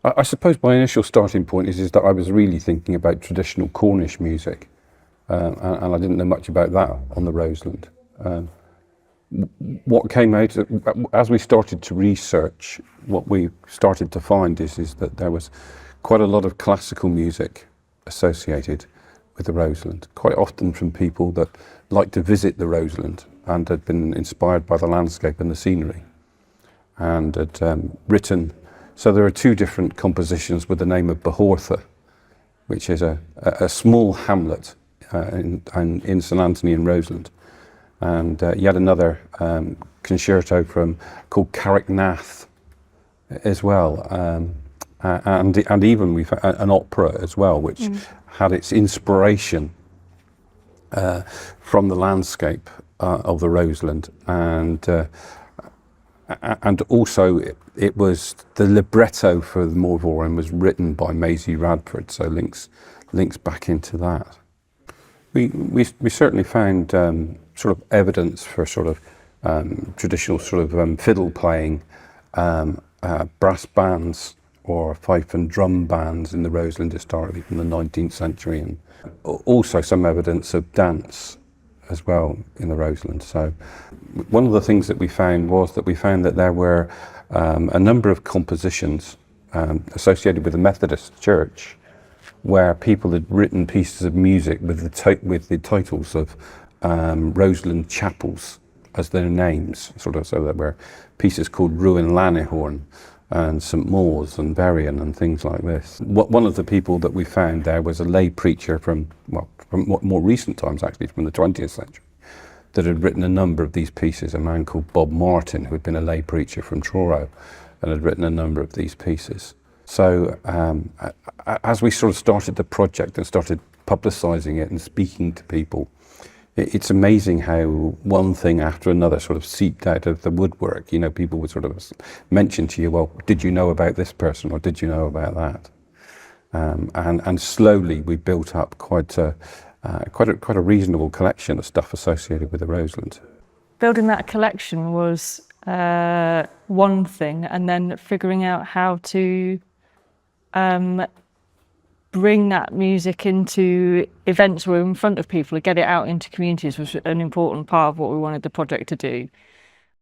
I suppose my initial starting point is that I was really thinking about traditional Cornish music, and I didn't know much about that on the Roseland. What came out as we started to research, what we started to find is that there was quite a lot of classical music associated with the Roseland, quite often from people that like to visit the Roseland and had been inspired by the landscape and the scenery, and had written. So there are two different compositions with the name of Behortha, which is a small hamlet in St Anthony in Roseland. And yet another concerto called Carricknath as well, and even we've an opera as well, which had its inspiration from the landscape of the Roseland, and also it was the libretto for the Morvoran was written by Maisie Radford, so links back into that. We certainly found sort of evidence for sort of traditional sort of fiddle playing, brass bands or fife and drum bands in the Roseland historically from the 19th century, and also some evidence of dance as well in the Roseland. So one of the things that we found that there were a number of compositions associated with the Methodist Church, where people had written pieces of music with the titles of Roseland chapels as their names, sort of. So there were pieces called Ruin Lanihorn and St Mawes and Berrien and things like this. One of the people that we found there was a lay preacher from more recent times, actually from the 20th century, that had written a number of these pieces, a man called Bob Martin, who had been a lay preacher from Truro and had written a number of these pieces. So as we sort of started the project and started publicising it and speaking to people, it's amazing how one thing after another sort of seeped out of the woodwork. You know, people would sort of mention to you, well, did you know about this person or did you know about that? And slowly we built up quite a reasonable collection of stuff associated with the Roseland. Building that collection was one thing, and then figuring out how to bring that music into events or in front of people and get it out into communities was an important part of what we wanted the project to do.